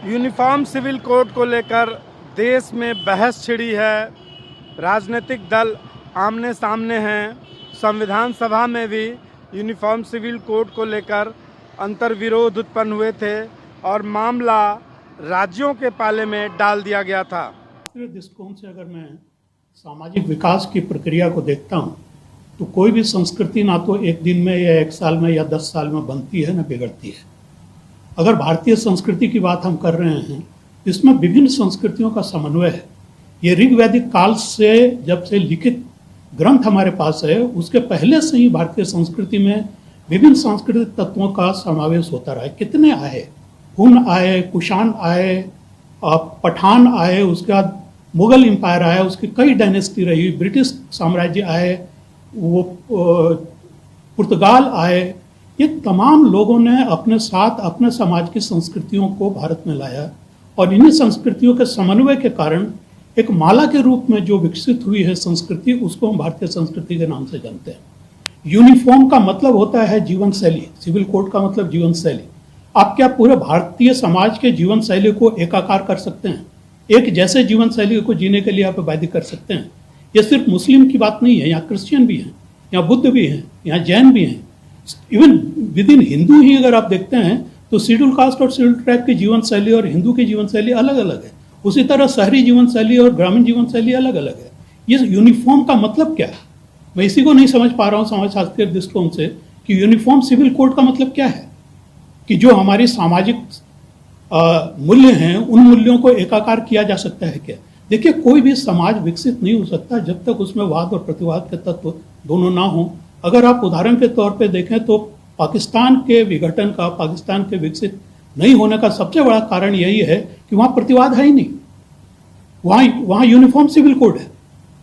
Uniform civil code को लेकर देश में बहस छिड़ी है। राजनीतिक दल आमने सामने हैं। संविधान सभा में भी यूनिफॉर्म सिविल कोड को लेकर अंतर्विरोध उत्पन्न हुए थे और मामला राज्यों के पाले में डाल दिया गया था। दृष्टिकोण से अगर मैं सामाजिक विकास की प्रक्रिया को देखता हूँ तो कोई भी संस्कृति ना तो एक दिन में या एक साल में या 10 साल में बनती है न बिगड़ती है। अगर भारतीय संस्कृति की बात हम कर रहे हैं, इसमें विभिन्न संस्कृतियों का समन्वय है। ये ऋग्वैदिक काल से जब से लिखित ग्रंथ हमारे पास है, उसके पहले से ही भारतीय संस्कृति में विभिन्न सांस्कृतिक तत्वों का समावेश होता रहा है। कितने आए, हुन आए, कुषाण आए, पठान आए, उसके बाद मुगल एम्पायर आया, उसकी कई डायनेस्टी रही, ब्रिटिश साम्राज्य आए, वो पुर्तगाल आए। ये तमाम लोगों ने अपने साथ अपने समाज की संस्कृतियों को भारत में लाया और इन्हीं संस्कृतियों के समन्वय के कारण एक माला के रूप में जो विकसित हुई है संस्कृति, उसको हम भारतीय संस्कृति के नाम से जानते हैं। यूनिफॉर्म का मतलब होता है जीवन शैली, सिविल कोड का मतलब जीवन शैली। आप क्या पूरे भारतीय समाज के जीवन शैली को एकाकार कर सकते हैं? एक जैसे जीवन शैली को जीने के लिए आप बाध्य कर सकते हैं? ये सिर्फ मुस्लिम की बात नहीं है, यहाँ क्रिश्चियन भी हैं, यहाँ बुद्ध भी हैं, यहाँ जैन भी हैं। इवन विद इन हिंदू ही अगर आप देखते हैं तो शेड्यूल कास्ट और शेड्यूल ट्राइब की जीवन शैली और हिंदू की जीवन शैली अलग अलग है। उसी तरह शहरी जीवन शैली और ग्रामीण जीवन शैली अलग अलग है। ये यूनिफॉर्म का मतलब क्या है? मैं इसी को नहीं समझ पा रहा हूँ समाजशास्त्रीय दृष्टिकोण से कि यूनिफॉर्म सिविल कोड का मतलब क्या है। कि जो हमारी सामाजिक मूल्य हैं, उन मूल्यों को एकाकार किया जा सकता है क्या? देखिए, कोई भी समाज विकसित नहीं हो सकता जब तक उसमें वाद और प्रतिवाद के तत्व दोनों ना हो। अगर आप उदाहरण के तौर पे देखें तो पाकिस्तान के विघटन का, पाकिस्तान के विकसित नहीं होने का सबसे बड़ा कारण यही है कि वहाँ प्रतिवाद है ही नहीं। वहाँ यूनिफॉर्म सिविल कोड है,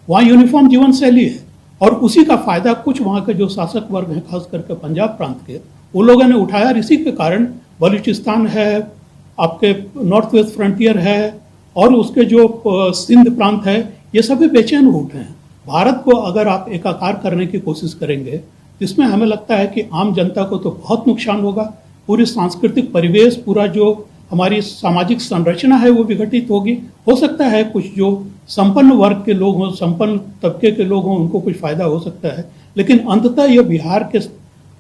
वहाँ यूनिफॉर्म जीवन शैली है और उसी का फायदा कुछ वहाँ के जो शासक वर्ग हैं, खास करके पंजाब प्रांत के, वो लोगों ने उठाया। इसी के कारण बलूचिस्तान है, आपके नॉर्थ वेस्ट फ्रंटियर है और उसके जो सिंध प्रांत है, ये सभी बेचैन हो उठे हैं। भारत को अगर आप एकाकार करने की कोशिश करेंगे, इसमें हमें लगता है कि आम जनता को तो बहुत नुकसान होगा। पूरी सांस्कृतिक परिवेश, पूरा जो हमारी सामाजिक संरचना है वो विघटित होगी। हो सकता है कुछ जो संपन्न वर्ग के लोग हों, संपन्न तबके के लोग हों, उनको कुछ फायदा हो सकता है, लेकिन अंततः यह बिहार के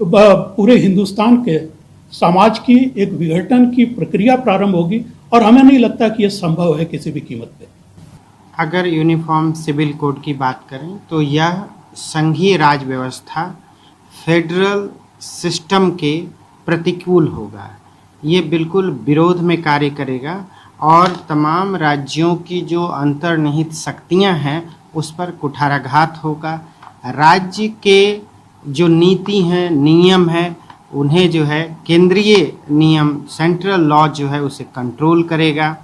पूरे हिंदुस्तान के समाज की एक विघटन की प्रक्रिया प्रारंभ होगी और हमें नहीं लगता कि यह संभव है किसी भी कीमत पे। अगर यूनिफॉर्म सिविल कोड की बात करें तो यह संघीय राज व्यवस्था, फेडरल सिस्टम के प्रतिकूल होगा। ये बिल्कुल विरोध में कार्य करेगा और तमाम राज्यों की जो अंतर्निहित शक्तियां हैं उस पर कुठाराघात होगा। राज्य के जो नीति हैं, नियम हैं, उन्हें जो है केंद्रीय नियम, सेंट्रल लॉ जो है उसे कंट्रोल करेगा।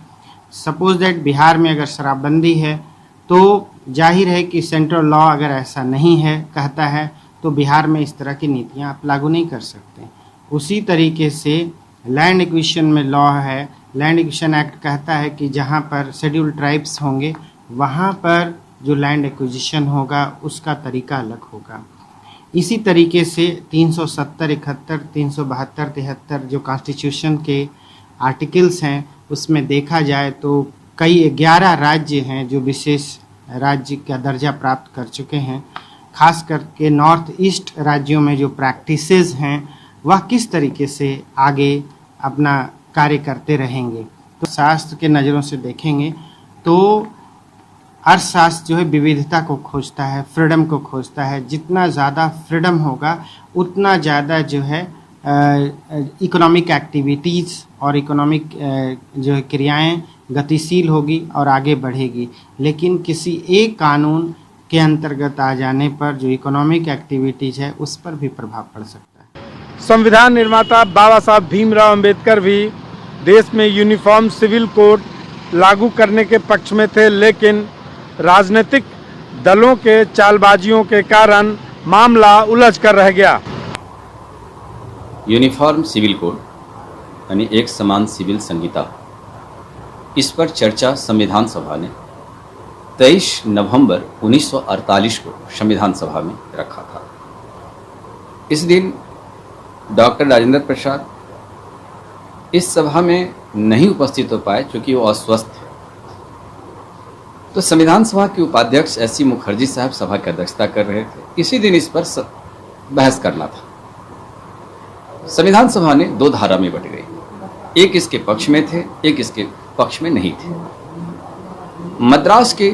सपोज दैट बिहार में अगर शराबबंदी है तो जाहिर है कि सेंट्रल लॉ अगर ऐसा नहीं है, कहता है, तो बिहार में इस तरह की नीतियां आप लागू नहीं कर सकते। उसी तरीके से लैंड एक्विजिशन में लॉ है, लैंड एक्विजिशन एक्ट कहता है कि जहां पर शेड्यूल ट्राइब्स होंगे वहां पर जो लैंड एक्विजिशन होगा उसका तरीका अलग होगा। इसी तरीके से 370, 71, 372, 73 जो कॉन्स्टिट्यूशन के आर्टिकल्स हैं उसमें देखा जाए तो कई 11 राज्य हैं जो विशेष राज्य का दर्जा प्राप्त कर चुके हैं। खास करके नॉर्थ ईस्ट राज्यों में जो प्रैक्टिसेस हैं वह किस तरीके से आगे अपना कार्य करते रहेंगे। तो शास्त्र के नज़रों से देखेंगे तो अर्थशास्त्र जो है विविधता को खोजता है, फ्रीडम को खोजता है। जितना ज़्यादा फ्रीडम होगा उतना ज़्यादा जो है इकोनॉमिक एक्टिविटीज़ और इकोनॉमिक जो है क्रियाएँ गतिशील होगी और आगे बढ़ेगी। लेकिन किसी एक कानून के अंतर्गत आ जाने पर जो इकोनॉमिक एक्टिविटीज़ है उस पर भी प्रभाव पड़ सकता है। संविधान निर्माता बाबा साहब भीमराव अंबेडकर भी देश में यूनिफॉर्म सिविल कोड लागू करने के पक्ष में थे, लेकिन राजनीतिक दलों के चालबाजियों के कारण मामला उलझ कर रह गया। यूनिफॉर्म सिविल कोड यानी एक समान सिविल संहिता, इस पर चर्चा संविधान सभा ने 23 नवंबर 1948 को संविधान सभा में रखा था। इस दिन डॉक्टर राजेंद्र प्रसाद इस सभा में नहीं उपस्थित हो पाए क्योंकि वो अस्वस्थ थे। तो संविधान सभा के उपाध्यक्ष एस सी मुखर्जी साहब सभा की अध्यक्षता कर रहे थे। इसी दिन इस पर बहस करना था। संविधान सभा ने दो धारा में बट गई, एक इसके पक्ष में थे, एक इसके पक्ष में नहीं थे। मद्रास के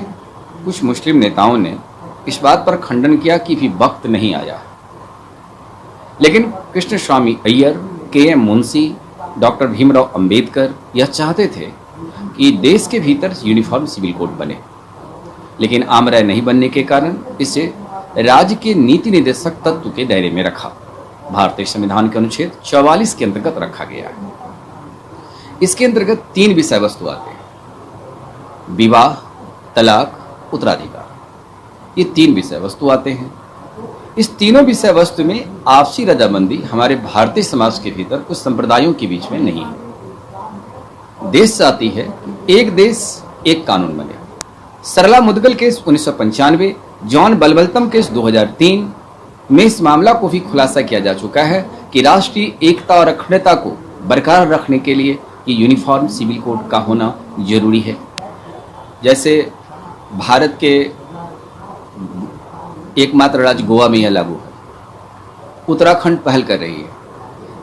कुछ मुस्लिम नेताओं ने इस बात पर खंडन किया कि भी वक्त नहीं आया, लेकिन कृष्ण स्वामी अय्यर, के.एम. मुंशी, डॉक्टर भीमराव अंबेडकर यह चाहते थे कि देश के भीतर यूनिफॉर्म सिविल कोड बने, लेकिन आम राय नहीं बनने के कारण इसे राज्य के नीति निर्देशक तत्व के दायरे में रखा। भारतीय संविधान के अनुच्छेद 44 के अंतर्गत रखा गया है। इसके अंतर्गत 3 विषय वस्तु आते हैं: विवाह, तलाक, उत्तराधिकार। ये 3 विषय वस्तु आते हैं। इस तीनों विषय वस्तु में आपसी रजामंदी हमारे भारतीय समाज के भीतर कुछ संप्रदायों के बीच में नहीं है। देश चाहती है एक देश एक कानून बने। सरला मुदगल केस 1995, जॉन बलबलतम केस 2003 में इस मामला को भी खुलासा किया जा चुका है कि राष्ट्रीय एकता और अखंडता को बरकरार रखने के लिए ये यूनिफॉर्म सिविल कोड का होना जरूरी है। जैसे भारत के एकमात्र राज्य गोवा में यह लागू है, उत्तराखंड पहल कर रही है,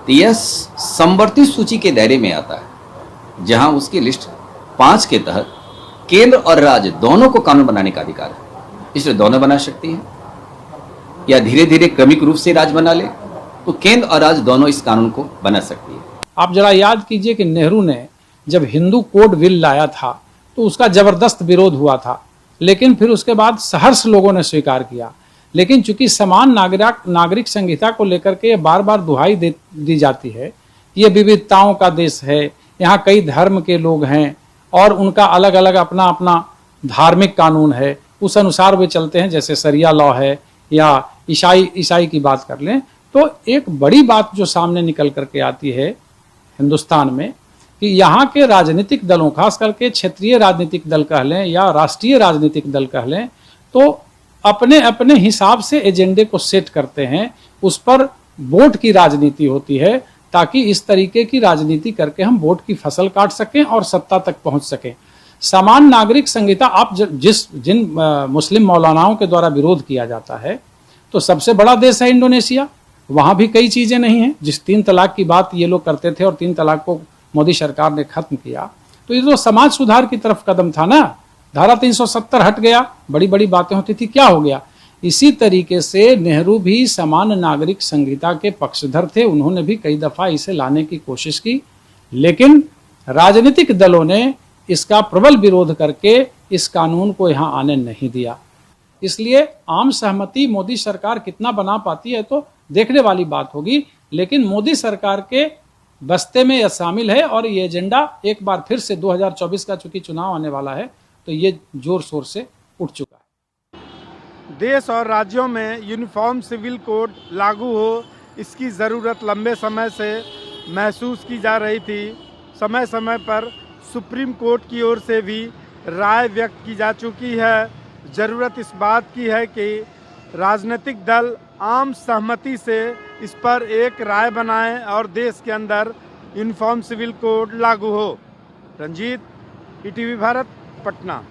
तो यह समवर्ती सूची के दायरे में आता है, जहां उसकी लिस्ट 5 के तहत केंद्र और राज्य दोनों को कानून बनाने का अधिकार है। इसलिए दोनों बना सकती हैं, या धीरे धीरे क्रमिक रूप से राज्य बना ले तो केंद्र और राज्य दोनों इस कानून को बना सकती है। आप जरा याद कीजिए कि नेहरू ने जब हिंदू कोड बिल लाया था तो उसका जबरदस्त विरोध हुआ था, लेकिन फिर उसके बाद सहर्ष लोगों ने स्वीकार किया। लेकिन चूंकि समान नागरिक संहिता को लेकर के बार बार दुहाई दी जाती है, ये विविधताओं का देश है, यहाँ कई धर्म के लोग हैं और उनका अलग अलग अपना अपना धार्मिक कानून है, उस अनुसार वे चलते हैं, जैसे शरिया लॉ है या ईसाई की बात कर लें, तो एक बड़ी बात जो सामने निकल करके आती है हिंदुस्तान में कि यहाँ के राजनीतिक दलों, खास करके क्षेत्रीय राजनीतिक दल कह लें या राष्ट्रीय राजनीतिक दल कह लें, तो अपने अपने हिसाब से एजेंडे को सेट करते हैं, उस पर वोट की राजनीति होती है, ताकि इस तरीके की राजनीति करके हम वोट की फसल काट सकें और सत्ता तक पहुंच सकें। समान नागरिक संहिता आप जिन मुस्लिम मौलानाओं के द्वारा विरोध किया जाता है, तो सबसे बड़ा देश है इंडोनेशिया, वहां भी कई चीजें नहीं हैं। जिस 3 तलाक की बात ये लोग करते थे और 3 तलाक को मोदी सरकार ने खत्म किया, तो ये तो समाज सुधार की तरफ कदम था ना। धारा 370 हट गया, बड़ी बड़ी बातें होती थी, क्या हो गया? इसी तरीके से नेहरू भी समान नागरिक संहिता के पक्षधर थे, उन्होंने भी कई दफा इसे लाने की कोशिश की, लेकिन राजनीतिक दलों ने इसका प्रबल विरोध करके इस कानून को यहाँ आने नहीं दिया। इसलिए आम सहमति मोदी सरकार कितना बना पाती है तो देखने वाली बात होगी, लेकिन मोदी सरकार के बस्ते में यह शामिल है और ये एजेंडा एक बार फिर से 2024 का चूंकि चुनाव आने वाला है तो ये जोर शोर से उठ चुका है। देश और राज्यों में यूनिफॉर्म सिविल कोड लागू हो, इसकी ज़रूरत लंबे समय से महसूस की जा रही थी। समय समय पर सुप्रीम कोर्ट की ओर से भी राय व्यक्त की जा चुकी है। ज़रूरत इस बात की है कि राजनीतिक दल आम सहमति से इस पर एक राय बनाएं और देश के अंदर यूनिफॉर्म सिविल कोड लागू हो। रंजीत, ईटीवी भारत, पटना।